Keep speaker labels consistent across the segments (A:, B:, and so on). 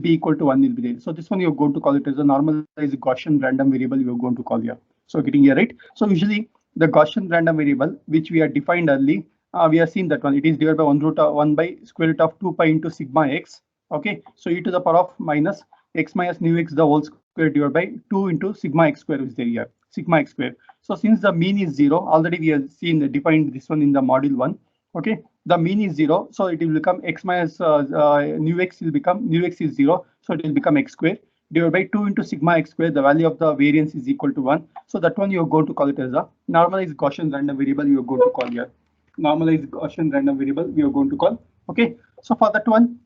A: be equal to 1 will be there. So this one you're going to call it as a normalized Gaussian random variable you're going to call here. So getting here right. So usually the Gaussian random variable which we are defined early, we have seen that one. It is divided by 1 by square root of 2 pi into sigma x. Okay, so e to the power of minus x minus nu x the whole square divided by 2 into sigma x square is there here, sigma x square. So since the mean is 0, already we have seen defined this one in the module 1. Okay, the mean is 0, so it will become x minus nu x will become nu x is 0, so it will become x square divided by 2 into sigma x square. The value of the variance is equal to 1. So that one you are going to call it as a normalized Gaussian random variable you are going to call here. Normalized Gaussian random variable we are going to call. Okay, so for that one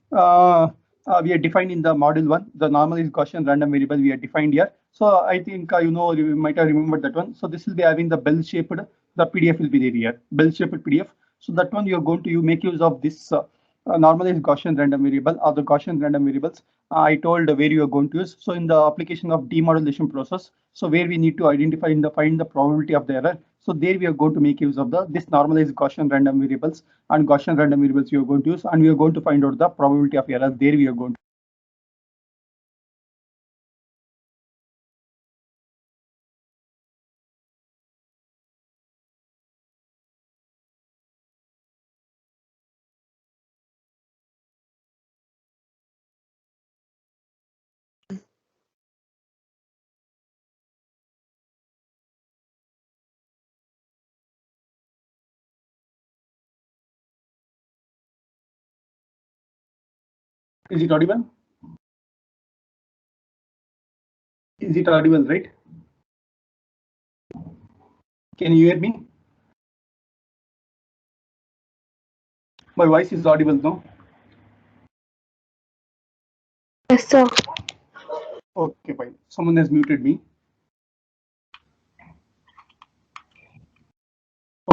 A: we are defined in the module 1, the normalized Gaussian random variable we are defined here. So I think you might have remembered that one. So this will be having the bell shaped, the PDF will be there here, bell shaped PDF. So that one you are going to make use of this normalized Gaussian random variable or the Gaussian random variables. I told where you are going to use. So in the application of demodulation process, so where we need to identify in the find the probability of the error. So there we are going to make use of this normalized Gaussian random variables and Gaussian random variables you are going to use, and we are going to find out the probability of error. There we are going to. Is it audible? Is it audible, right? Can you hear me? My voice is audible now.
B: Yes, sir.
A: Okay, fine. Someone has muted me.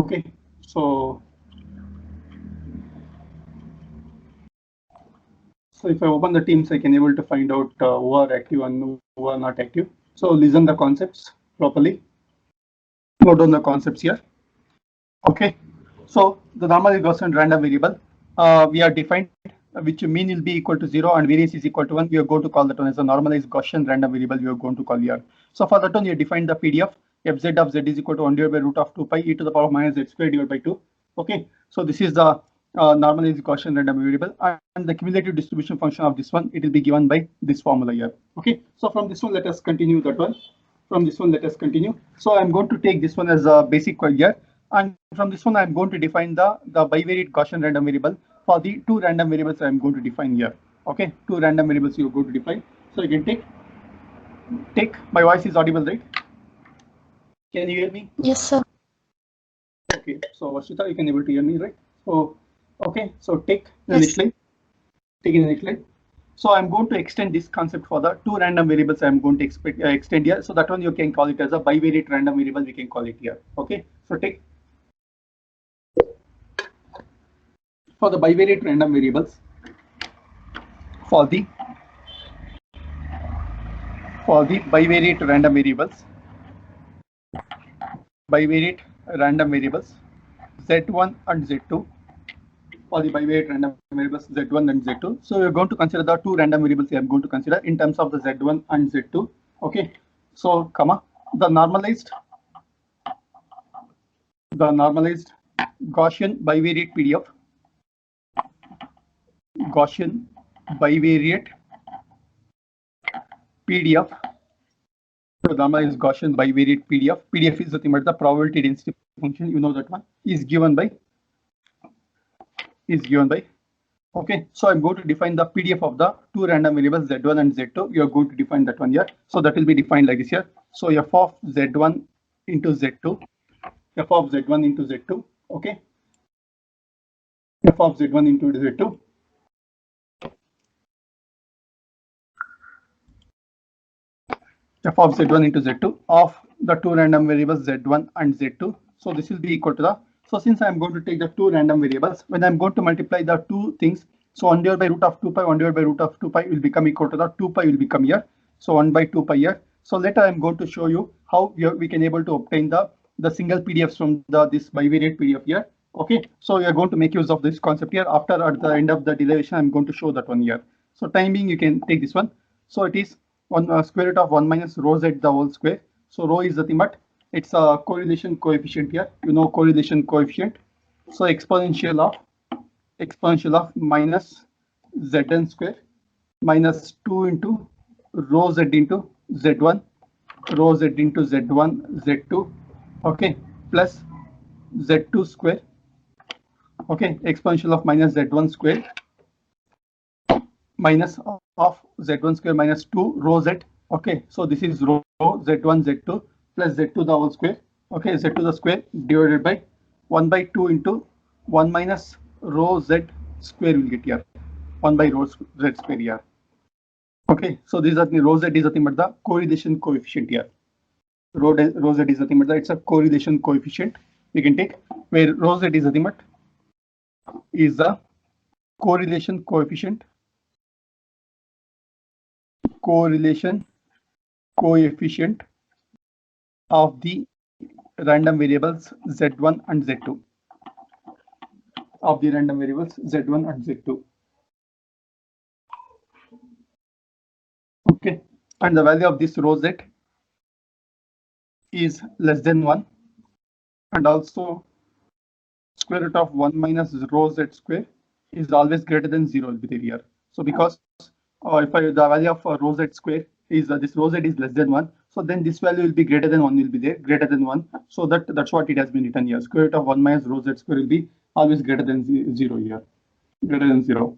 A: Okay, so if I open the Teams, I can able to find out who are active and who are not active. So listen the concepts properly. Note down the concepts here. Okay, so the normalized Gaussian random variable we are defined, which mean will be equal to 0 and variance is equal to 1. We are going to call that one as a normalized Gaussian random variable. We are going to call here. So for that one, you define the PDF fz of z is equal to 1 divided by root of 2 pi e to the power of minus z square divided by 2. Okay, so this is the normalized Gaussian random variable, and the cumulative distribution function of this one, it will be given by this formula here. Okay, so from this one, let us continue that one. From this one, let us continue. So I'm going to take this one as a basic here. And from this one, I'm going to define the bivariate Gaussian random variable for the two random variables I'm going to define here. Okay, two random variables you're going to define. So you can take my voice is audible, right? Can you hear me?
B: Yes, sir.
A: Okay, so Vashita, you can able to hear me, right? So okay, so take the
B: Yes.
A: next slide. Take the next slide. So I'm going to extend this concept for the two random variables I'm going to extend here. So that one you can call it as a bivariate random variable. We can call it here. Okay, so take for the bivariate random variables for the bivariate random variables z1 and z2 for the bivariate random variables z1 and z2. So we're going to consider the two random variables I'm going to consider in terms of the z1 and z2. Okay, so comma the normalized Gaussian bivariate PDF Gaussian bivariate PDF. So normalized Gaussian bivariate PDF. PDF is nothing but the probability density function. You know that one is given by. Okay, so I'm going to define the PDF of the two random variables z1 and z2. You are going to define that one here. So that will be defined like this here. So f of z1 into z2, f of z1 into z2. Okay, f of z1 into z2. F of z1 into z2 of the two random variables z1 and z2. So this will be equal to the. So since I'm going to take the two random variables, when I'm going to multiply the two things, so 1 divided by root of 2 pi, 1 divided by root of 2 pi will become equal to the 2 pi will become here. So 1 by 2 pi here. So later I'm going to show you how we can able to obtain the single PDFs from this bivariate PDF here. Okay, so we are going to make use of this concept here. After at the end of the derivation, I'm going to show that one here. So time being, you can take this one. So it is square root of 1 minus rho z the whole square. So rho is nothing but it's a correlation coefficient here. You know correlation coefficient. So exponential of minus zn square minus 2 into rho z into z1, rho z into z1, z2, okay, plus z2 square, okay, exponential of minus z1 square minus of z1 square minus 2 rho z, okay, so this is rho z1 z2 plus z2 the whole square, okay, z2 the square divided by 1 by 2 into 1 minus rho z square will get here, 1 by rho z square here. Okay, so these are the rho z is nothing but the correlation coefficient here. Rho z is nothing but the, it's a correlation coefficient we can take, where rho z is nothing but is the correlation coefficient of the random variables z1 and z2, of the random variables z1 and z2. Okay, and the value of this rho z is less than 1, and also square root of 1 minus rho z square is always greater than 0 will be there here. So because if the value of rho z square is this rho z is less than 1, so then this value will be greater than 1 will be there, greater than 1. So that's what it has been written here. Square root of 1 minus rho z square will be always greater than 0 here, greater than 0.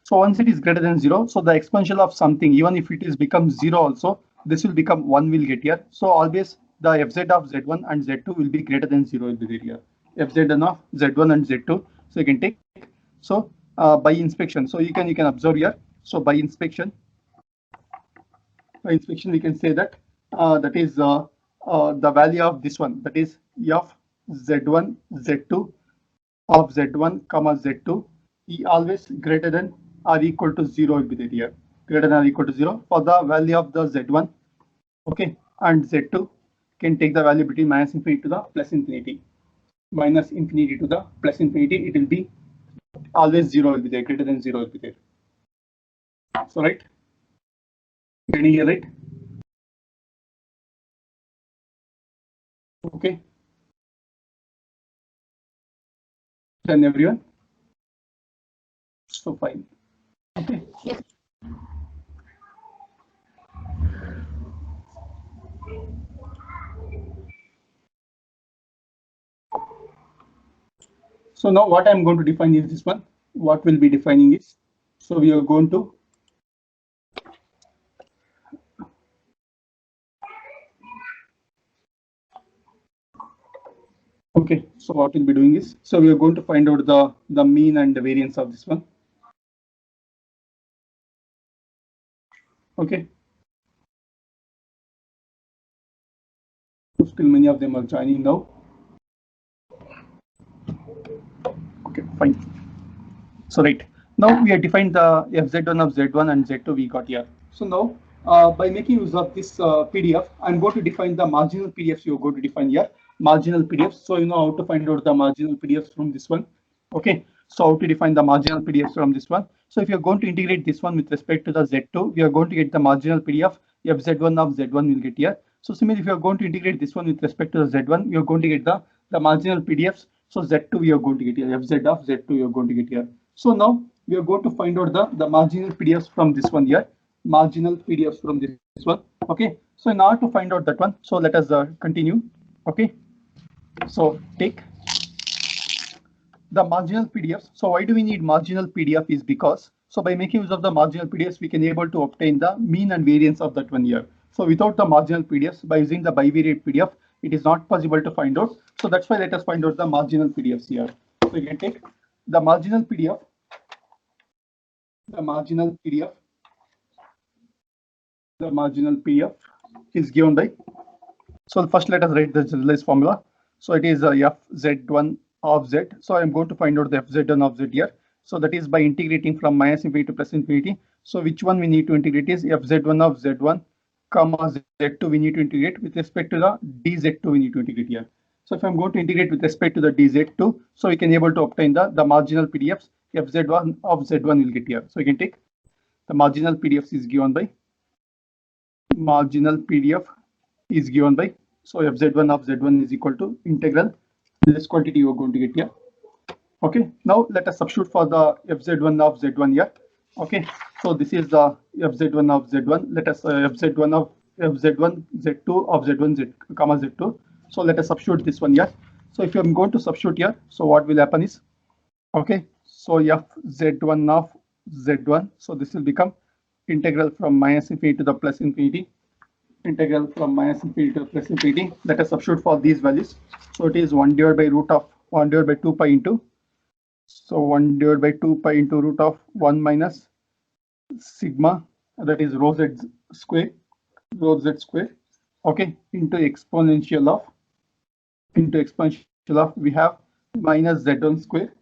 A: So once it is greater than 0, so the exponential of something, even if it is becomes 0 also, this will become 1 will get here. So always the fz of z1 and z2 will be greater than 0 will be there here. Fz of z1 and z2. So you can take, so by inspection, so you can observe here. So by inspection we can say that that is the value of this one, that is of z1 z2 of z1 comma z2 is always greater than or equal to 0 will be there here, greater than or equal to 0 for the value of the z1, okay, and z2 can take the value between minus infinity to the plus infinity, minus infinity to the plus infinity, it will be always 0 will be there, greater than 0 will be there. So right, getting here right? Okay, done everyone? So fine. Okay.
B: Yes.
A: So now what I'm going to define is this one. What will be defining is, so we are going to okay, so what we'll be doing is, so we are going to find out the mean and the variance of this one. Okay. So still many of them are joining now. Okay, fine. So right, now we have defined the fz1 of z1 and z2 we got here. So now by making use of this PDF, I'm going to define the marginal PDFs you're going to define here. Marginal PDFs. So you know how to find out the marginal PDFs from this one. Okay, so how to define the marginal PDFs from this one. So if you're going to integrate this one with respect to the z2, we are going to get the marginal PDF fz1 of z1 will get here. So similarly, if you're going to integrate this one with respect to the z1, you're going to get the marginal PDFs. So z2 we are going to get here, fz of z2 you're going to get here. So now we are going to find out the marginal PDFs from this one here, marginal PDFs from this one. Okay, so in order to find out that one, so let us continue. Okay, so take the marginal PDFs. So why do we need marginal PDF is because, so by making use of the marginal PDFs, we can able to obtain the mean and variance of that one here. So without the marginal PDFs, by using the bivariate PDF, it is not possible to find out. So that's why let us find out the marginal PDFs here. So you can take the marginal PDF, the marginal PDF is given by, so first let us write the generalized formula. So it is fz1 of z. So I'm going to find out the fz1 of z here. So that is by integrating from minus infinity to plus infinity. So which one we need to integrate is fz1 of z1 comma z2 we need to integrate with respect to the dz2 we need to integrate here. So if I'm going to integrate with respect to the dz2, so we can able to obtain the marginal PDFs fz1 of z1 will get here. So you can take The marginal PDF is given by so fz1 of z1 is equal to integral this quantity you are going to get here. Okay, now let us substitute for the fz1 of z1 here. Okay, so this is the fz1 of z1. Let us fz1 of fz1 z2 of z1 z comma z2. So let us substitute this one here. So if you are going to substitute here, so what will happen is, okay, so fz1 of z1. So this will become integral from minus infinity to the plus infinity. Integral from minus infinity to plus infinity. Let us substitute for these values. So it is 1 divided by root of 1 divided by 2 pi into. So 1 divided by 2 pi into root of 1 minus sigma, that is rho z square, okay, into exponential of we have minus z1 square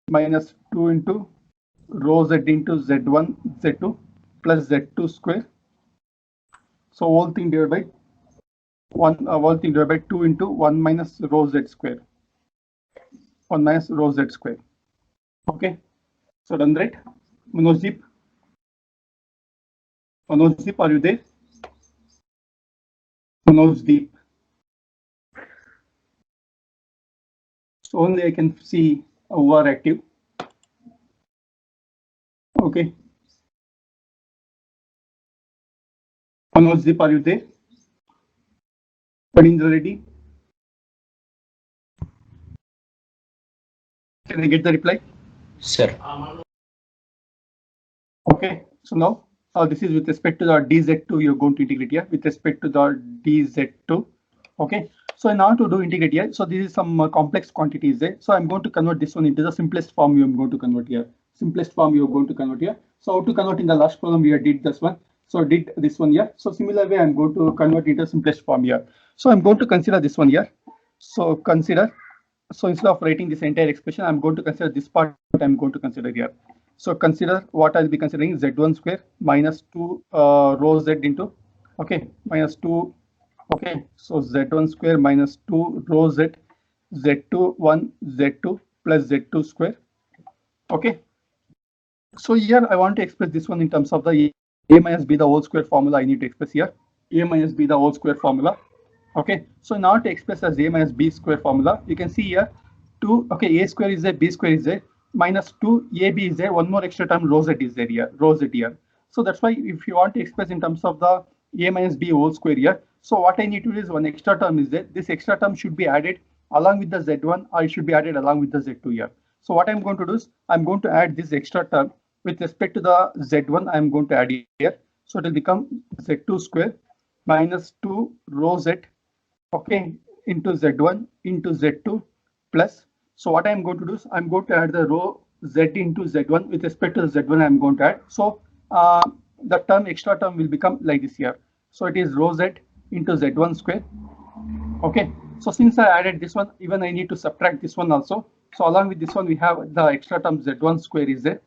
A: minus 2 into rho z into z1 z2 plus z2 square. So whole thing divided by 2 into 1 minus rho z square. 1 minus rho z square. Okay, so done, right? Manojdeep, are you there? Manojdeep. So only I can see who are active. Okay. Manojdeep, are you there? Padindra Reddy? Can I get the reply?
B: Sir.
A: Okay, so now this is with respect to the dz2 you're going to integrate here with respect to the dz2. Okay, so now to do integrate here, so this is some complex quantities there. So I'm going to convert this one into the simplest form you're going to convert here. Simplest form you're going to convert here. So how to convert in the last problem we did this one. So did this one here. So similar way I'm going to convert into simplest form here. So I'm going to consider this one here. So consider. So instead of writing this entire expression, I'm going to consider this part. I'm going to consider here. So consider what I'll be considering z1 square minus 2 rho z into, okay, minus 2, okay, so z1 square minus 2 rho z, z2 1 z2 plus z2 square. Okay, so here I want to express this one in terms of the a minus b the whole square formula. I need to express here a minus b the whole square formula. Okay, so now to express as a minus b square formula, you can see here 2, okay, a square is there, b square is there, minus 2 ab is there, one more extra term rho z is there here, rho z here. So that's why if you want to express in terms of the a minus b whole square here, so what I need to do is one extra term is there. This extra term should be added along with the z1 or it should be added along with the z2 here. So what I'm going to do is I'm going to add this extra term with respect to the z1. I'm going to add here. So it will become z2 square minus 2 rho z, okay, into z1 into z2 plus. So what I'm going to do is I'm going to add the rho z into z1 with respect to the z1 I'm going to add. So the term extra term will become like this here. So it is rho z into z1 square. Okay, so since I added this one, even I need to subtract this one also. So along with this one we have the extra term z1 square is there.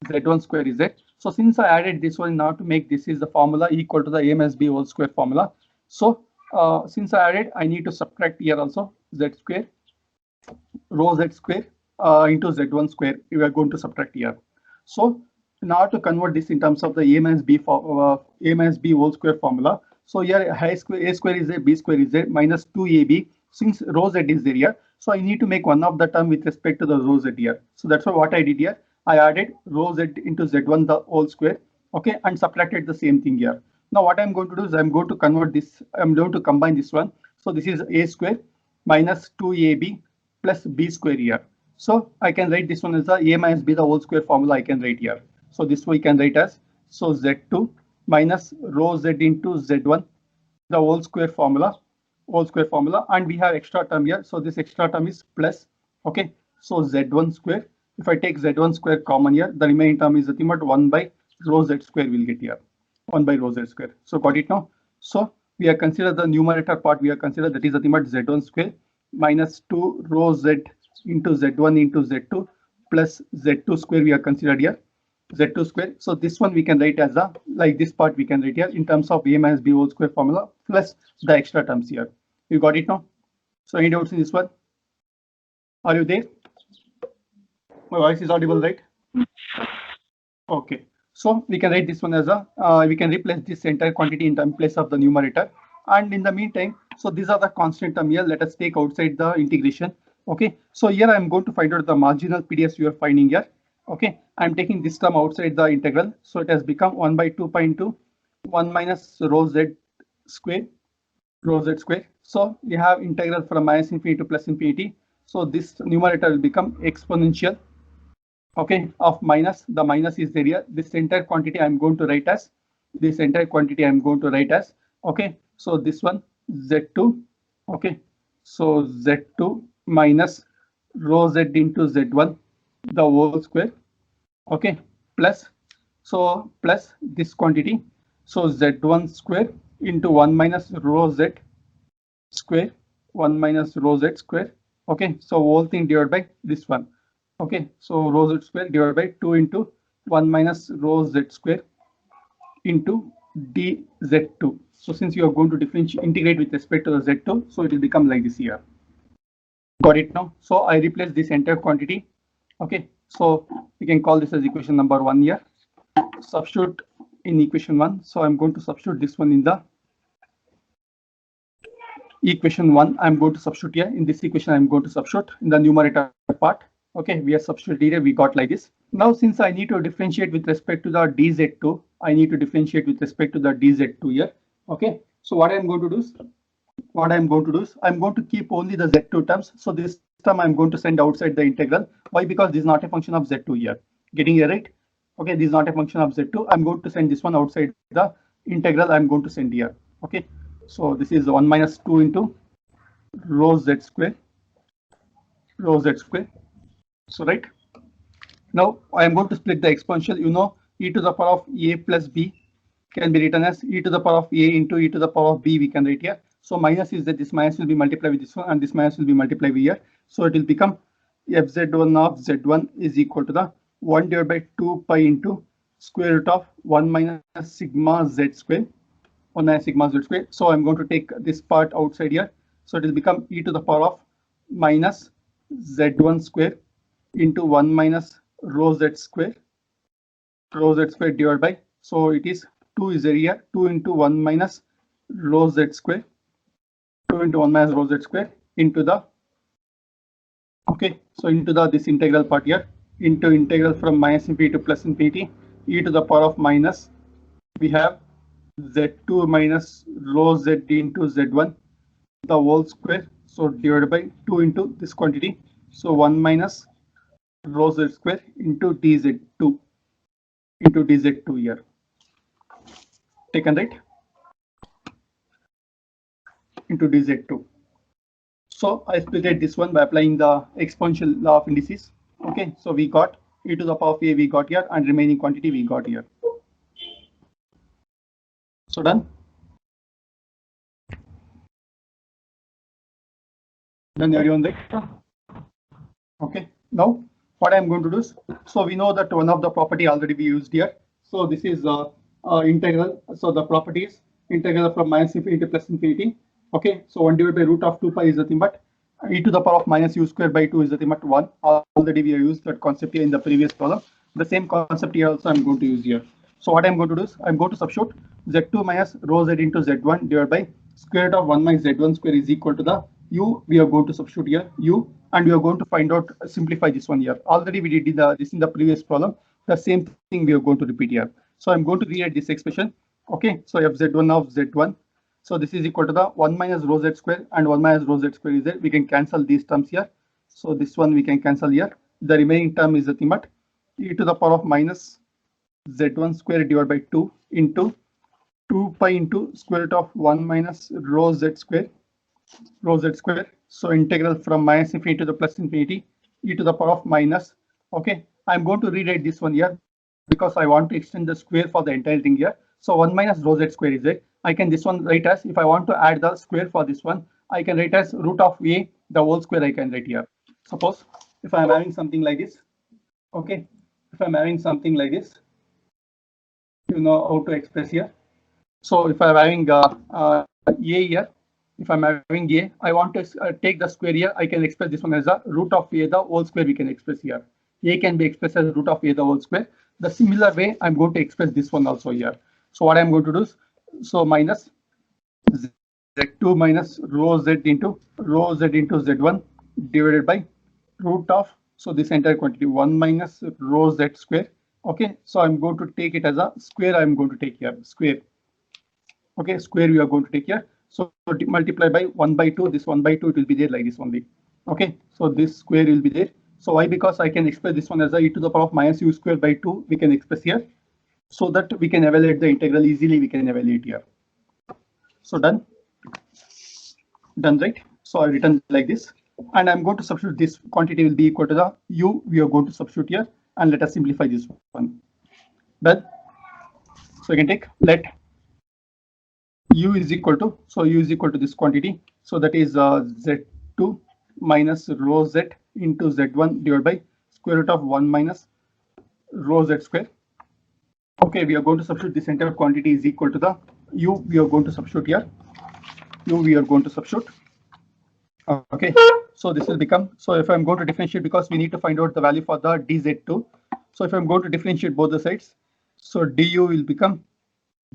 A: Z1 square is there. So since I added this one, now to make this is the formula equal to the a minus b whole square formula. So since I added, I need to subtract here also z square, rho z square into z1 square. We are going to subtract here. So now to convert this in terms of the a minus b whole square formula. So here a square is there, b square is there, minus 2ab. Since rho z is there here, so I need to make one of the term with respect to the rho z here. So that's what I did here. I added rho z into z1 the whole square, okay, and subtracted the same thing here. Now what I'm going to do is I'm going to convert this, I'm going to combine this one. So this is a square minus 2ab plus b square here. So I can write this one as the a minus b the whole square formula I can write here. So this we can write as, so z2 minus rho z into z1 the whole square formula, and we have extra term here. So this extra term is plus, okay, so z1 square. If I take z1 square common here, the remaining term is nothing but 1 by rho z square will get here. 1 by rho z square. So got it now? So we are consider the numerator part, we are consider that is nothing but z1 square minus 2 rho z into z1 into z2 plus z2 square we are considered here. Z2 square. So this one we can write as a, like this part we can write here in terms of a minus b whole square formula plus the extra terms here. You got it now? So any doubts in this one? Are you there? My voice is audible, right? Okay. So we can write this one as a, we can replace this entire quantity in place of the numerator. And in the meantime, so these are the constant term here. Let us take outside the integration. Okay, so here I am going to find out the marginal PDS you are finding here. Okay, I am taking this term outside the integral. So it has become 1 by 2 pi into 1 minus rho z square, rho z square. So we have integral from minus infinity to plus infinity. So this numerator will become exponential, okay, of minus. The minus is there here. This entire quantity I'm going to write as, this entire quantity I'm going to write as, okay, so this one z2, okay, so z2 minus rho z into z1 the whole square, okay, plus, so plus this quantity, so z1 square into 1 minus rho z square, 1 minus rho z square, okay, so whole thing divided by this one. Okay, so rho z square divided by 2 into 1 minus rho z square into dz2. So since you are going to differentiate, integrate with respect to the z2, so it will become like this here. Got it now? So I replace this entire quantity. Okay, so we can call this as equation number 1 here. Substitute in equation 1. So I'm going to substitute this one in the equation 1. I'm going to substitute here. In this equation, I'm going to substitute in the numerator part. Okay, we are substituted here. We got like this. Now, since I need to differentiate with respect to the dz2, I need to differentiate with respect to the dz2 here. Okay, so what I'm going to do is, I'm going to keep only the z2 terms. So this term I'm going to send outside the integral. Why? Because this is not a function of z2 here. Getting it right? Okay, this is not a function of z2. I'm going to send this one outside the integral. I'm going to send here. Okay, so this is 1 minus 2 into rho z square, rho z square. So right now I am going to split the exponential. You know, e to the power of a plus b can be written as e to the power of a into e to the power of b. We can write here. So minus is that this minus will be multiplied with this one, and this minus will be multiplied with here. So it will become fz1 of z1 is equal to the 1 divided by 2 pi into square root of 1 minus sigma z square, 1 minus sigma z square. So I'm going to take this part outside here. So it will become e to the power of minus z1 square into 1 minus rho z square, divided by, so it is 2 is here, 2 into 1 minus rho z square, 2 into 1 minus rho z square into the, okay, so into the this integral part here, into integral from minus infinity to plus infinity, e to the power of minus, we have z2 minus rho z into z1 the whole square, so divided by 2 into this quantity, so 1 minus rho z square into dz2, here. Taken right? Into dz2. So I splitted this one by applying the exponential law of indices. Okay, so we got e to the power of a we got here, and remaining quantity we got here. So done. Done everyone right? Okay, now what I'm going to do is, so we know that one of the property already we used here. So this is integral. So the property is integral from minus infinity to plus infinity. Okay, so 1 divided by root of 2 pi is nothing but e to the power of minus u square by 2 is nothing but 1. Already we have used that concept here in the previous problem. The same concept here also I'm going to use here. So what I'm going to do is, I'm going to substitute z2 minus rho z into z1 divided by square root of 1 minus z1 square is equal to the u. We are going to substitute here u, and we are going to find out, simplify this one here. Already we did this in the previous problem. The same thing we are going to repeat here. So I'm going to rewrite this expression. Okay, so fz1 of z1. So this is equal to the 1 minus rho z square, and 1 minus rho z square is there. We can cancel these terms here. So this one we can cancel here. The remaining term is nothing but e to the power of minus z1 square divided by 2 into 2 pi into square root of 1 minus rho z square, So integral from minus infinity to the plus infinity, e to the power of minus. Okay, I'm going to rewrite this one here because I want to extend the square for the entire thing here. So 1 minus rho z square is there. I can this one write as, if I want to add the square for this one, I can write as root of a the whole square. I can write here. Suppose if I'm having something like this. Okay, if I'm having something like this, you know how to express here. So if I'm having a here, if I'm having a, I want to take the square here. I can express this one as a root of a the whole square. We can express here. A can be expressed as root of a the whole square. The similar way I'm going to express this one also here. So what I'm going to do is, so minus z2 minus rho z into z1 divided by root of, so this entire quantity 1 minus rho z square. Okay, so I'm going to take it as a square. I'm going to take here square. Okay, square we are going to take here. So multiply by 1 by 2. This 1 by 2 it will be there like this only. Okay, so this square will be there. So why? Because I can express this one as a e to the power of minus u square by 2. We can express here, so that we can evaluate the integral easily. We can evaluate here. So done, right? So I written like this, and I'm going to substitute this quantity will be equal to the u. We are going to substitute here, and let us simplify this one. Done. So you can take let u is equal to, so u is equal to this quantity, so that is z2 minus rho z into z1 divided by square root of 1 minus rho z square. Okay, we are going to substitute this entire quantity is equal to the u. We are going to substitute here u. We are going to substitute. Okay, so this will become, so if I'm going to differentiate, because we need to find out the value for the dz2. So if I'm going to differentiate both the sides, so du will become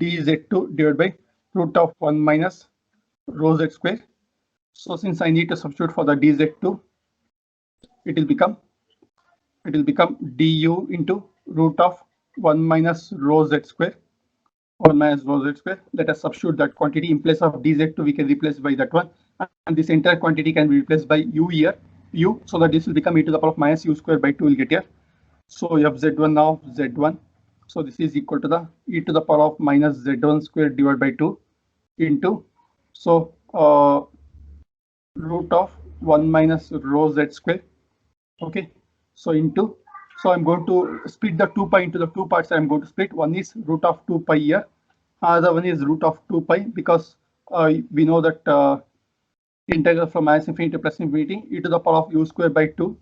A: dz2 divided by root of 1 minus rho z square. So since I need to substitute for the dz2, it will become du into root of 1 minus rho z square. 1 minus rho z square. Let us substitute that quantity. In place of dz2, we can replace by that one, and this entire quantity can be replaced by u here, u, so that this will become e to the power of minus u square by 2 will get here. So fz1 of z1, so this is equal to the e to the power of minus z1 square divided by 2 into, so root of 1 minus rho z square. Okay, so into, so I'm going to split the 2 pi into the two parts. I'm going to split. One is root of 2 pi here, other one is root of 2 pi, because we know that integral from minus infinity to plus infinity e to the power of u square by 2.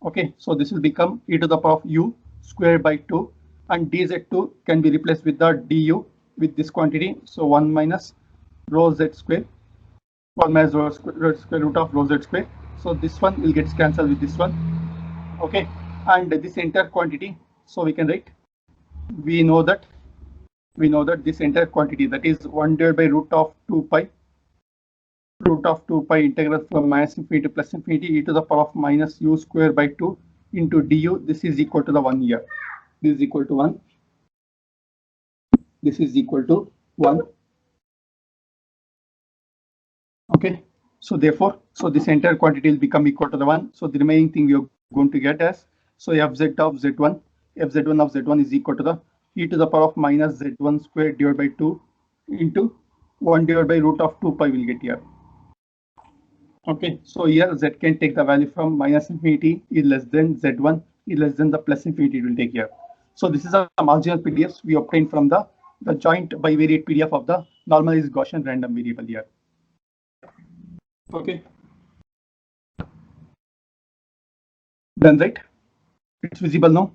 A: Okay, so this will become e to the power of u square by 2, and dz2 can be replaced with the du with this quantity. So 1 minus rho z square, 1 minus rho square root of rho z square. So this one will get cancelled with this one. Okay, and this entire quantity, so we can write, we know that this entire quantity, that is 1 divided by root of 2 pi integral from minus infinity to plus infinity e to the power of minus u square by 2 into du. This is equal to the 1 here. This is equal to 1. This is equal to 1. Okay, so therefore, so this entire quantity will become equal to the 1. So the remaining thing we are going to get as, so fz of z1, fz1 of z1 is equal to the e to the power of minus z1 square divided by 2 into 1 divided by root of 2 pi will get here. Okay, so here z can take the value from minus infinity is less than z1 is less than the plus infinity it will take here. So this is a marginal PDFs we obtained from the joint bivariate PDF of the normalized Gaussian random variable here. Okay, done, right? It's visible now.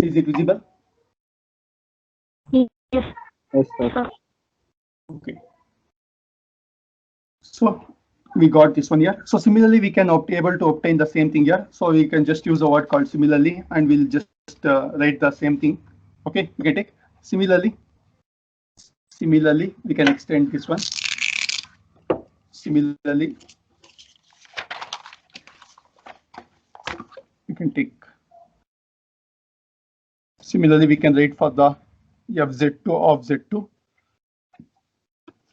A: Is it visible?
B: Yes.
C: Yes, sir.
A: Okay. So we got this one here. So similarly, we can able to obtain the same thing here. So we can just use a word called similarly, and we'll just write the same thing. Okay, we can take similarly. Similarly, we can extend this one. Similarly, we can take. Similarly, we can write for the fz2 of z2.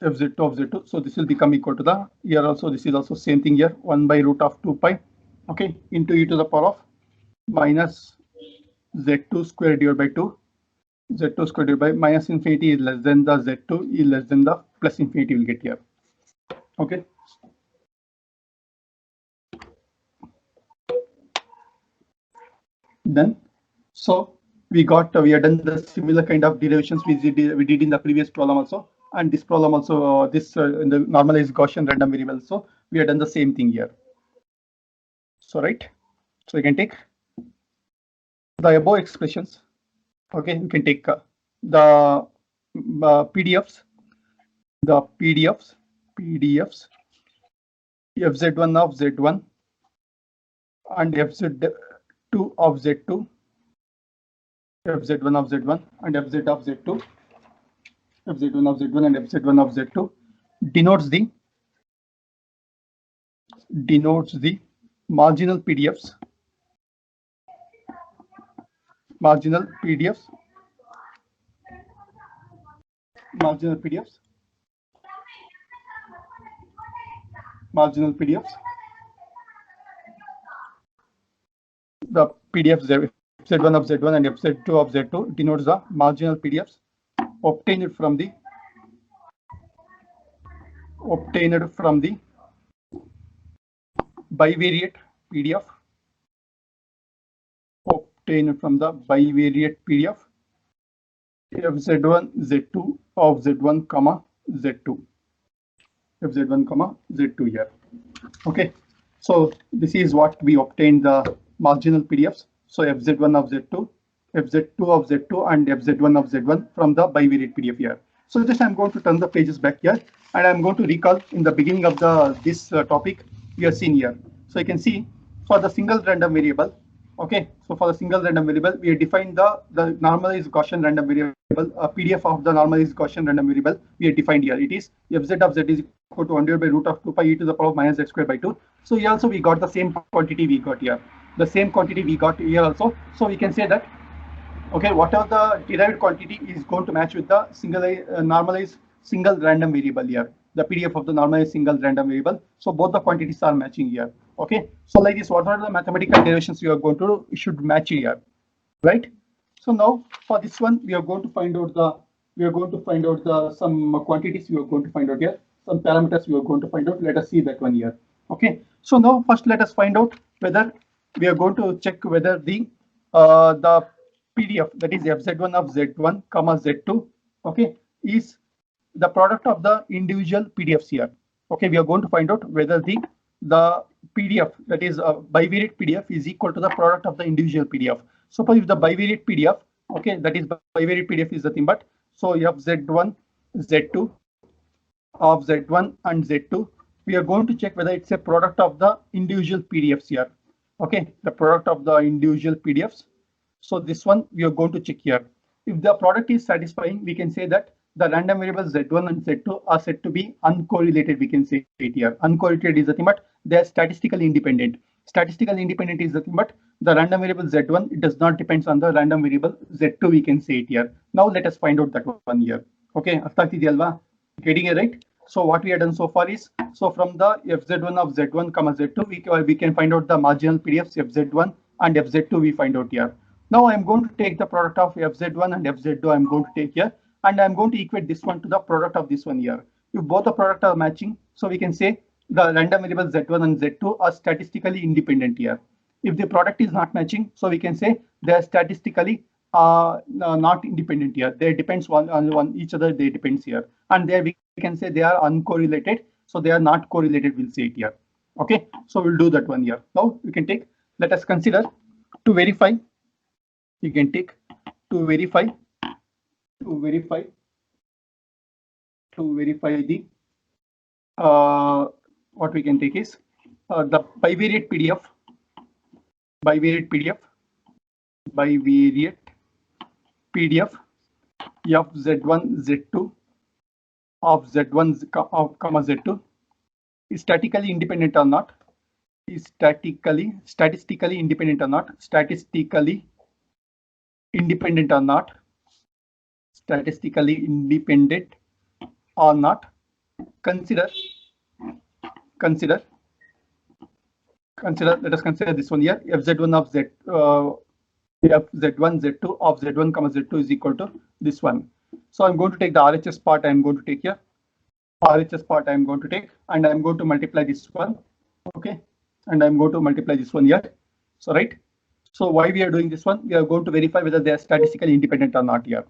A: fz2 of z2. So this will become equal to the, here also this is also same thing here, 1 by root of 2 pi, okay, into e to the power of minus z2 square divided by 2, z2 square divided by minus infinity is less than the z2 is less than the plus infinity will get here. Okay. Then, so we have done the similar kind of derivations we did in the previous problem also, and this problem also, in the normalized Gaussian random variable. So we have done the same thing here. So right, so we can take the above expressions. Okay, we can take the PDFs, fz1 of z1 and fz2 of z2 fz1 of z1 and fz of z2, fz1 of z1 and fz1 of z2 denotes the marginal PDFs, marginal PDFs, marginal PDFs, marginal PDFs. The PDFs z1 of z1 and z2 of z2 denotes the marginal PDFs obtained from the bivariate PDF, obtained from the bivariate PDF fz1 z2 of z1 comma z2, fz1 comma z2 here. Okay, so this is what we obtained the marginal PDFs. So fz1 of z2, fz2 of z2 and fz1 of z1 from the bivariate PDF here. So just I'm going to turn the pages back here and I'm going to recall in the beginning of this topic we have seen here. So you can see for the single random variable. Okay, so for the single random variable, we have defined the normalized Gaussian random variable, a PDF of the normalized Gaussian random variable we have defined here. It is fz of z is equal to 1 by root of 2 pi e to the power of minus z squared by 2. So here also we got the same quantity we got here. The same quantity we got here also. So we can say that, okay, whatever the derived quantity is going to match with the normalized single random variable here, the PDF of the normalized single random variable. So both the quantities are matching here. Okay, so like this, what are the mathematical derivations you are going to do? It should match here, right? So now for this one, we are going to find out some quantities we are going to find out here, some parameters we are going to find out. Let us see that one here. Okay, so now first let us find out whether we are going to check whether the PDF, that is fz1 of z1 comma z2, okay, is the product of the individual PDFs here. Okay, we are going to find out whether the PDF, that is a bivariate PDF, is equal to the product of the individual PDF. Suppose if the bivariate PDF, okay, that is bivariate PDF is nothing but, so fz1 z2 of z1 and z2, we are going to check whether it's a product of the individual PDFs here. Okay, the product of the individual PDFs. So this one we are going to check here. If the product is satisfying, we can say that the random variables z1 and z2 are said to be uncorrelated. We can say it here. Uncorrelated is nothing but they are statistically independent. Statistically independent is nothing but the random variable z1, it does not depend on the random variable z2. We can say it here. Now let us find out that one here. Okay, getting it right? So what we have done so far is, so from the fz1 of z1 comma z2, we can find out the marginal PDFs fz1 and fz2 we find out here. Now I'm going to take the product of fz1 and fz2 I'm going to take here, and I'm going to equate this one to the product of this one here. If both the product are matching, so we can say the random variables z1 and z2 are statistically independent here. If the product is not matching, so we can say they are statistically not independent here. They depends on each other. They depends here, and there we can say they are uncorrelated. So they are not correlated. We'll say it here. Okay, so we'll do that one here. Now we can take. Let us consider to verify. You can take to verify the what we can take is the bivariate PDF of z1 z2 of z1 comma z2 is statistically independent or not, statistically independent or not, statistically independent or not, consider, let us consider this one here, fz1 of fz1 z2 of z1 comma z2 is equal to this one. So I'm going to take the RHS part, I'm going to take here, RHS part I'm going to take, and I'm going to multiply this one. Okay, and I'm going to multiply this one here. So right, so why we are doing this one, we are going to verify whether they are statistically independent or not here.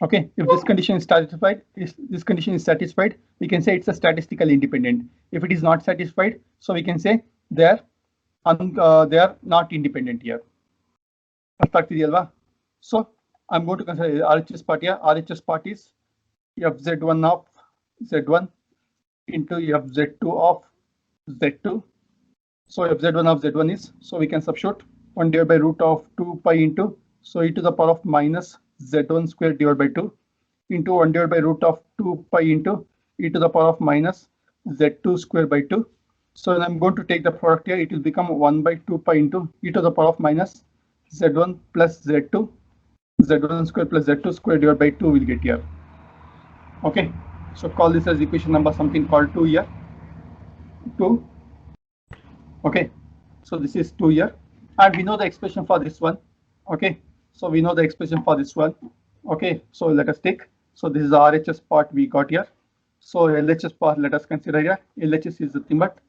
A: Okay, if this condition is satisfied, we can say it's a statistically independent. If it is not satisfied, so we can say they are not independent here. So I'm going to consider RHS part here. RHS part is fz1 of z1 into fz2 of z2. So fz1 of z1 is, so we can substitute 1 divided by root of 2 pi into, So e to the power of minus z1 square divided by 2 into 1 divided by root of 2 pi into e to the power of minus z2 square by 2. So when I'm going to take the product here, it will become 1 by 2 pi into e to the power of minus z1 plus z2, z1 square plus z2 square divided by 2 will get here. Okay, so call this as equation number something called 2 here. 2. Okay, so this is 2 here, and we know the expression for this one. Okay, so we know the expression for this one. Okay, so let us take. So this is the RHS part we got here. So LHS part, let us consider here. LHS is nothing but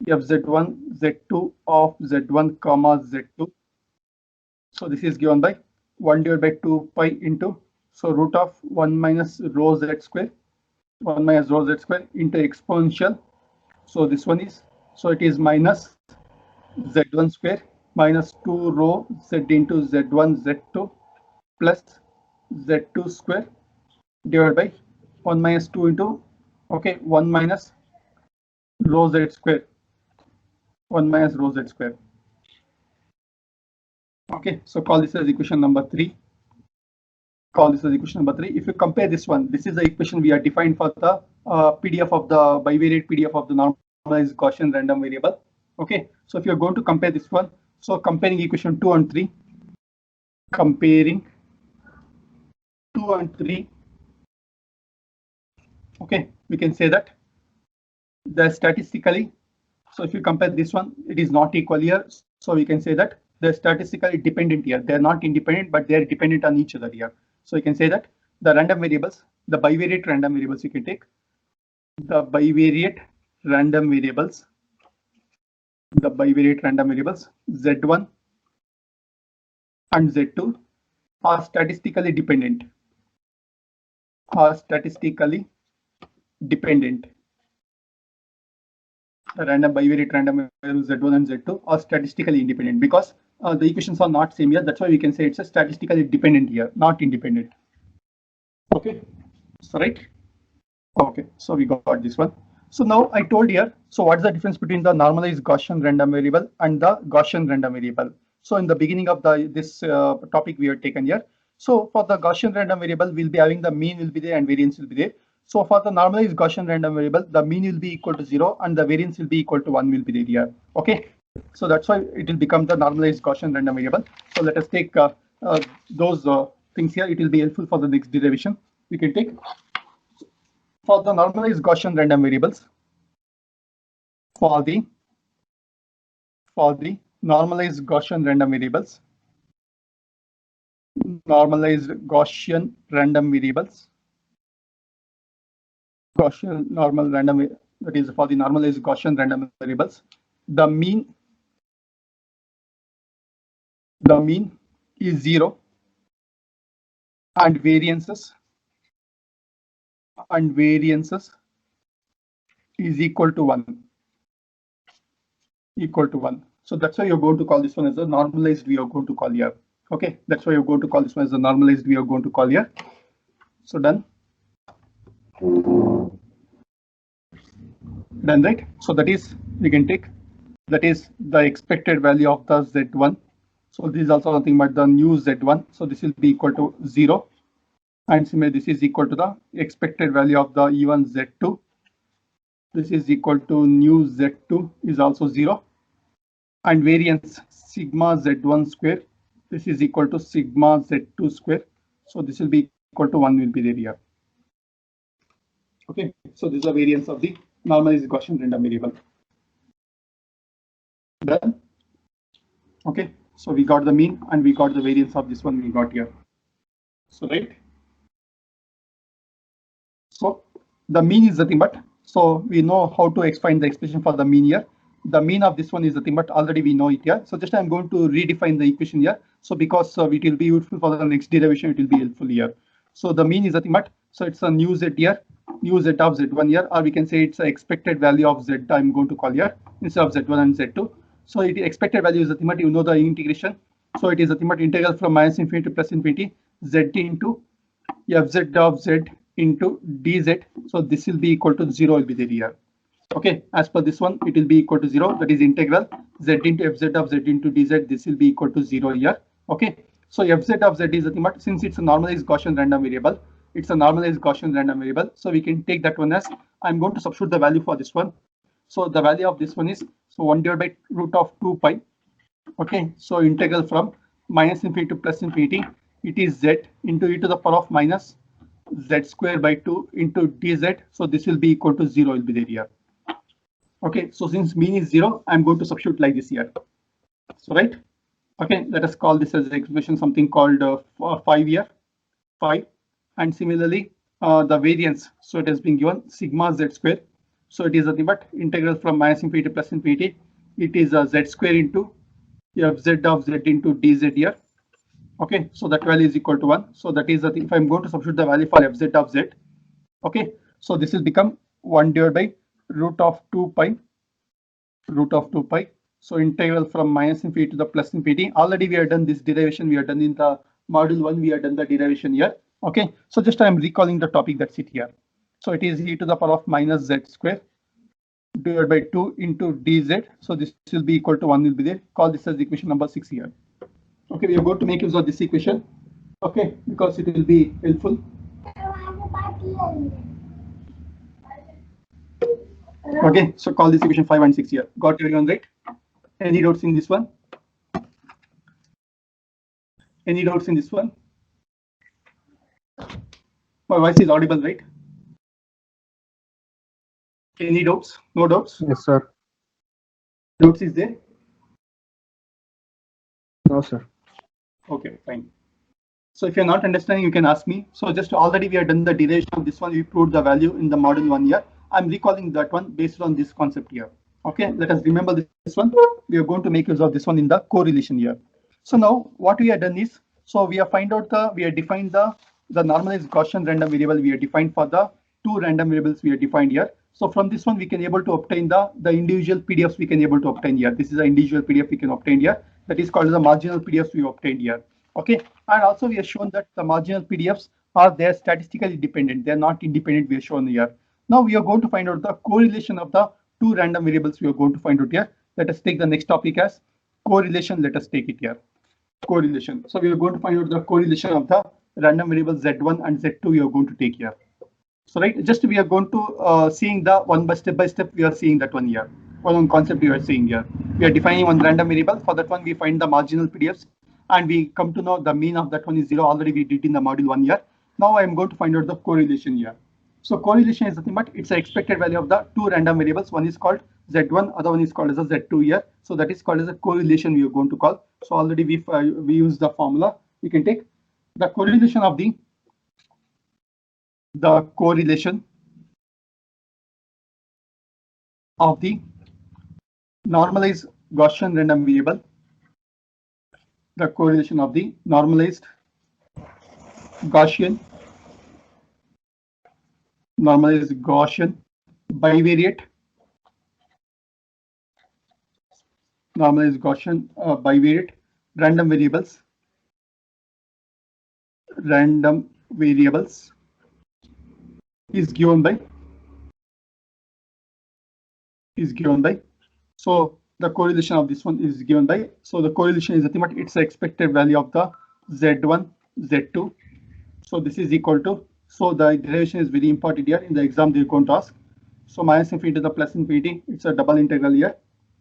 A: fz1 z2 of z1 comma z2. So this is given by 1 divided by 2 pi into, so root of 1 minus rho z square, 1 minus rho z square into exponential. So this one is, so it is minus z1 square minus 2 rho z into z1 z2 plus z2 square divided by 1 minus 2 into, okay, 1 minus rho z square, 1 minus rho z square. Okay, so call this as equation number 3. Call this as equation number 3. If you compare this one, this is the equation we are defined for the PDF of the bivariate PDF of the normalized Gaussian random variable. Okay, so if you're going to compare this one, so comparing equation 2 and 3, comparing 2 and 3, okay, we can say that the statistically, so if you compare this one, it is not equal here, so we can say that they're statistically dependent here. They're not independent, but they're dependent on each other here. So you can say that the random variables, the bivariate random variables, you can take the bivariate random variables, z1 and z2 are statistically dependent. The random bivariate random variables z1 and z2 are statistically independent because the equations are not same here. That's why we can say it's a statistically dependent here, not independent. Okay, so right. Okay, so we got this one. So now I told here, so what's the difference between the normalized Gaussian random variable and the Gaussian random variable? So in the beginning of this topic we have taken here. So for the Gaussian random variable, we'll be having the mean will be there and variance will be there. So for the normalized Gaussian random variable, the mean will be equal to 0 and the variance will be equal to 1 will be there here. Okay, so that's why it will become the normalized Gaussian random variable. So let us take those things here. It will be helpful for the next derivation. We can take for the normalized Gaussian random variables. For the normalized Gaussian random variables, Gaussian normal random, that is for the normalized Gaussian random variables, the mean is 0 and variances is equal to 1. So that's why you're going to call this one as a normalized we are going to call here. Okay, that's why you're going to call this one as a normalized we are going to call here. So done, right? So that is, we can take, that is the expected value of the z1. So this is also nothing but the new z1. So this will be equal to 0. And similarly, this is equal to the expected value of the E1 z2. This is equal to new z2 is also 0. And variance sigma z1 square, this is equal to sigma z2 square. So this will be equal to 1 will be there here. Okay, so this is the variance of the normalized Gaussian random variable. Done. Okay, so we got the mean and we got the variance of this one we got here. So right. So the mean is nothing but, so we know how to explain the expression for the mean here. The mean of this one is nothing but, already we know it here. So just I'm going to redefine the equation here. So because it will be useful for the next derivation, it will be helpful here. So the mean is nothing but, so it's a new z here, new z of z1 here, or we can say it's the expected value of z I'm going to call here instead of z1 and z2. So it expected value is nothing but, you know the integration. So it is nothing but integral from minus infinity to plus infinity z into fz of z into dz. So this will be equal to 0 will be there here. Okay, as per this one, it will be equal to 0. That is integral z into fz of z into dz. This will be equal to 0 here. Okay, So fz of z is nothing but, since it's a normalized Gaussian random variable, it's a normalized Gaussian random variable. So we can take that one as, I'm going to substitute the value for this one. So the value of this one is, so 1 divided by root of 2 pi. Okay, so integral from minus infinity to plus infinity, it is z into e to the power of minus z square by 2 into dz. So this will be equal to 0 will be there here. Okay, so since mean is 0, I'm going to substitute like this here. So right. Okay, let us call this as an expression something called 5 here, 5. And similarly, the variance, so it has been given sigma z square. So it is nothing but integral from minus infinity to plus infinity. It is a z square into fz of z into dz here. Okay, so that value is equal to 1. So that is the thing. If I'm going to substitute the value for fz of z, okay, so this will become 1 divided by root of 2 pi, root of 2 pi. So integral from minus infinity to the plus infinity. Already we have done this derivation. We have done in the module 1. We have done the derivation here. Okay, so just I am recalling the topic that's it here. So it is e to the power of minus z square divided by 2 into dz. So this will be equal to 1 will be there. Call this as equation number 6 here. Okay, we are going to make use of this equation. Okay, because it will be helpful. Okay, so call this equation 5 and 6 here. Got everyone right? Any doubts in this one? Any doubts in this one? My voice is audible, right? Any doubts? No doubts?
B: Yes, sir.
A: Doubts is there?
B: No, sir.
A: Okay, fine. So if you're not understanding, you can ask me. So just already we have done the derivation of this one. We proved the value in the module 1 here. I'm recalling that one based on this concept here. Okay, let us remember this one. We are going to make use of this one in the correlation here. So now what we have done is, so we have defined the normalized Gaussian random variable we have defined for the 2 random variables we have defined here. So from this one we can able to obtain the individual PDFs we can able to obtain here. This is an individual PDF we can obtain here. That is called the marginal PDFs we obtained here. Okay, and also we have shown that the marginal PDFs are there statistically dependent. They are not independent. We have shown here. Now we are going to find out the correlation of the 2 random variables we are going to find out here. Let us take the next topic as correlation. Let us take it here. Correlation. So we are going to find out the correlation of the random variables z1 and z2 we are going to take here. So right, just we are going to seeing the one by step we are seeing that one here. One concept we are seeing here. We are defining one random variable. For that one we find the marginal PDFs and we come to know the mean of that one is 0. Already we did in the module 1 here. Now I am going to find out the correlation here. So correlation is nothing but it's the expected value of the 2 random variables. One is called z1, other one is called as a z2 here. So that is called as a correlation we are going to call. So already we use the formula. We can take the correlation of the correlation of the normalized Gaussian random variable. The correlation of the normalized Gaussian bivariate, bivariate random variables is given by so the correlation of this one is given by, so the correlation is nothing but it's the expected value of the z1 z2. So this is equal to, so the derivation is very important here. In the exam they're going to ask. So minus infinity to the plus infinity, it's a double integral here.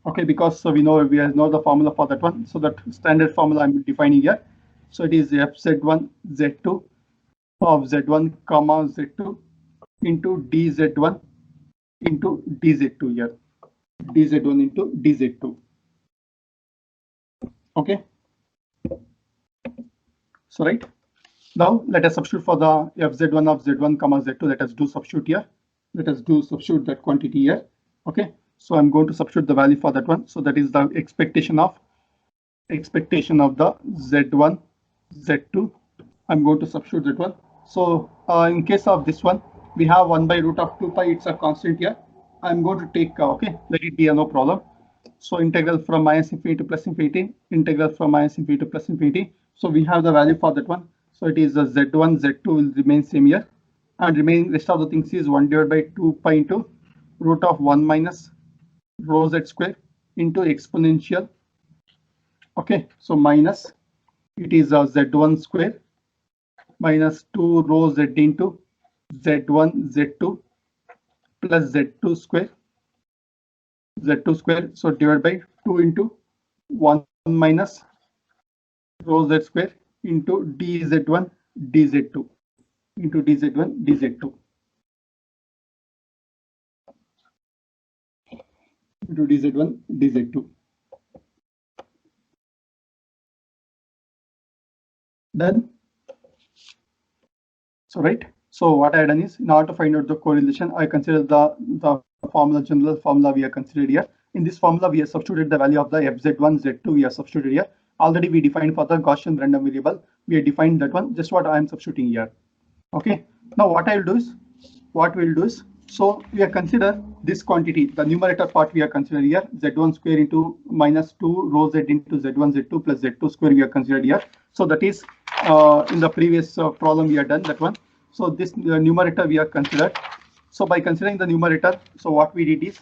A: Okay, because so we know the formula for that one. So that standard formula I'm defining here. So it is fz1 z2 of z1 comma z2 into dz1 into dz2 here. dz1 into dz2. Okay. So right. Now let us substitute for the fz1 of z1 comma z2. Let us do substitute here. Let us do substitute that quantity here. Okay. So I'm going to substitute the value for that one. So that is the expectation of the z1 z2. I'm going to substitute that one. So in case of this one, we have 1 by root of 2 pi. It's a constant here. I'm going to take okay. Let it be no problem. So integral from minus infinity to plus infinity. Integral from minus infinity to plus infinity. So we have the value for that one. So it is z1 z2 will remain same here, and remaining rest of the things is 1 divided by 2 pi into root of 1 minus rho z square into exponential. Okay, so minus it is z1 square minus 2 rho z into z1 z2 plus z2 square so divided by 2 into 1 minus rho z square into dz1 dz2 into dz1 dz2 into dz1 dz2. Done. So right. So what I done is, in order to find out the correlation, I consider the formula, general formula we have considered here. In this formula, we have substituted the value of the fz1, z2. We have substituted here. Already we defined for the Gaussian random variable. We have defined that one. Just what I am substituting here. Okay. Now what I will do is, so we have considered this quantity, the numerator part we have considered here, z1 square into minus 2 rho z into z1 z2 plus z2 square we have considered here. So that is in the previous problem we have done that one. So this numerator we have considered. So by considering the numerator, so what we did is,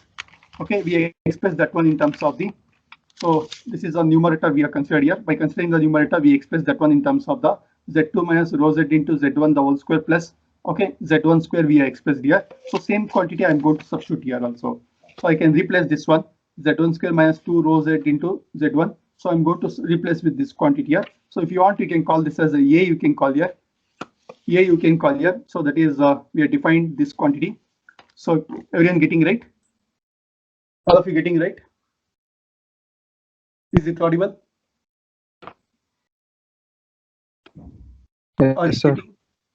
A: okay, we express that one in terms of the, so this is a numerator we have considered here. By considering the numerator, we express that one in terms of the z2 minus rho z into z1 the whole square plus, okay, z1 square we have expressed here. So same quantity I'm going to substitute here also. So I can replace this one, z1 square minus 2 rho z into z1. So I'm going to replace with this quantity here. So if you want, you can call this as a you can call here. You can call here. So that is we have defined this quantity. So everyone getting right? All of you getting right? Is it audible?
B: Yes, sir.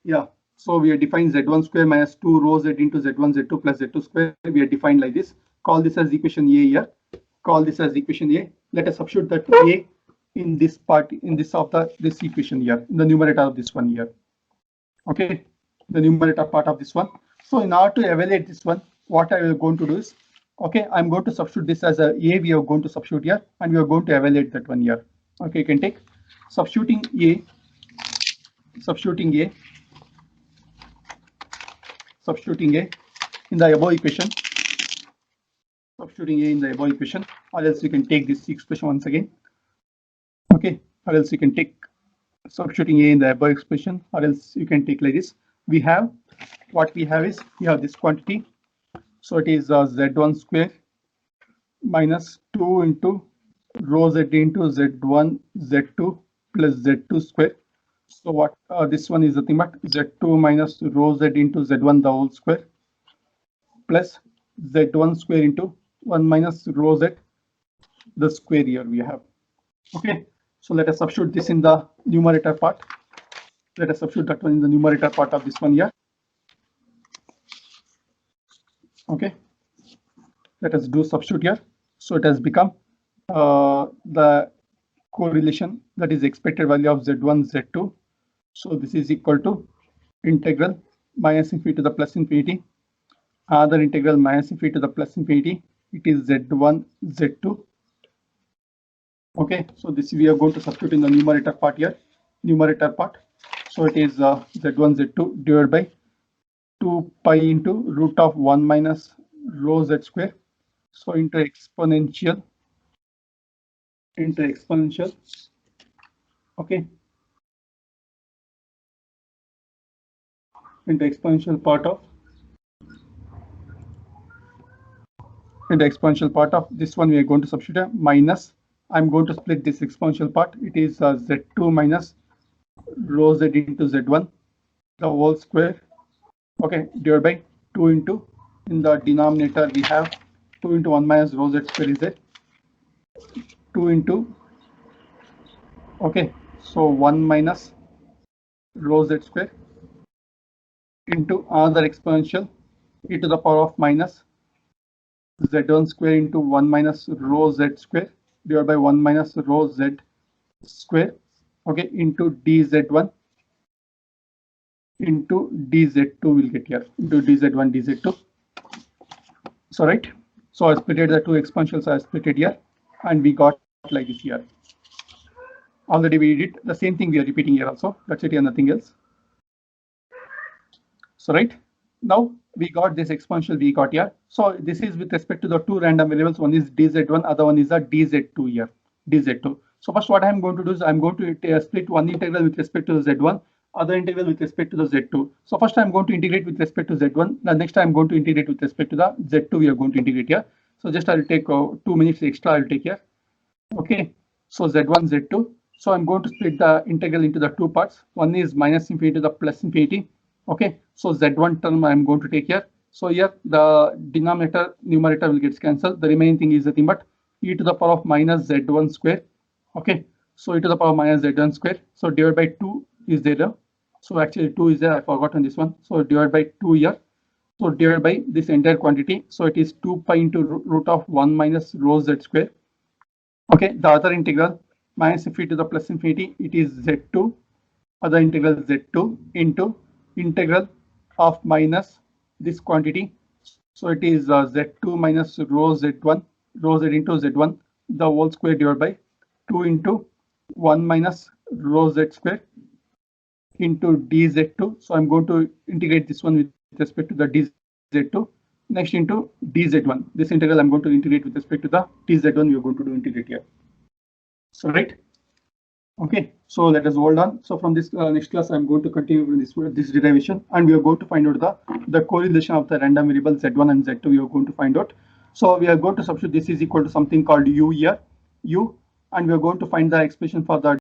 A: Yeah. So we have defined z1 square minus 2 rho z into z1 z2 plus z2 square. We have defined like this. Call this as equation A here. Call this as equation A. Let us substitute that A in this part, in this of the this equation here, in the numerator of this one here. Okay, the numerator part of this one. So in order to evaluate this one, what I am going to do is, okay, I'm going to substitute this as a we are going to substitute here, and we are going to evaluate that one here. Okay, you can take substituting A in the above equation, or else you can take this expression once again. Okay, or else you can take substituting A in the above expression, or else you can take like this. We have what we have is, we have this quantity. So it is z1 square minus 2 into rho z into z1 z2 plus z2 square. So what this one is nothing but z2 minus rho z into z1 the whole square plus z1 square into 1 minus rho z the square here we have. Okay, so let us substitute this in the numerator part. Let us substitute that one in the numerator part of this one here. Okay, let us do substitute here. So it has become the correlation, that is expected value of z1 z2. So this is equal to integral minus infinity to the plus infinity, other integral minus infinity to the plus infinity. It is z1 z2. Okay, so this we are going to substitute in the numerator part here, numerator part. So it is z1 z2 divided by 2 pi into root of 1 minus rho z square. So into exponential, okay, into exponential part of this one we are going to substitute minus, I'm going to split this exponential part. It is z2 minus rho z into z1 the whole square, okay, divided by 2 into, in the denominator we have 2 into 1 minus rho z square is there, 2 into, okay, so 1 minus rho z square into another exponential e to the power of minus z1 square into 1 minus rho z square divided by 1 minus rho z square, okay, into dz1 into dz2 will get here, into dz1 dz2. So right, so I splitted the two exponentials, I splitted here, and we got like this here. Already we did the same thing, we are repeating here also, that's it and nothing else. So right, now we got this exponential we got here. So this is with respect to the two random variables, one is dz1, other one is a dz2 here. dz2. So first what I'm going to do is I'm going to split one integral with respect to the z1, other integral with respect to the z2. So first I'm going to integrate with respect to z1. The next I'm going to integrate with respect to the z2. We are going to integrate here. So just I'll take 2 minutes extra. I'll take here. Okay. So z1, z2. So I'm going to split the integral into the two parts. One is minus infinity to the plus infinity. Okay. So z1 term I'm going to take here. So here the denominator numerator will get cancelled. The remaining thing is nothing but e to the power of minus z1 square. Okay. So e to the power of minus z1 square. So divided by 2 is there. So actually 2 is there. I forgot on this one. So divided by 2 here. So divided by this entire quantity. So it is 2 pi into root of 1 minus rho z square. Okay, the other integral minus infinity to the plus infinity, it is z2, other integral z2 into integral of minus this quantity. So it is z2 minus rho z1, rho z into z1, the whole square divided by 2 into 1 minus rho z square into dz2. So I'm going to integrate this one with respect to the dz2. Next into dz1. This integral I'm going to integrate with respect to the dz1. We are going to do integrate here. So right. Okay. So let us hold on. So from this next class, I'm going to continue with this derivation, and we are going to find out the correlation of the random variable z1 and z2. We are going to find out. So we are going to substitute this is equal to something called u here, u, and we are going to find the expression for the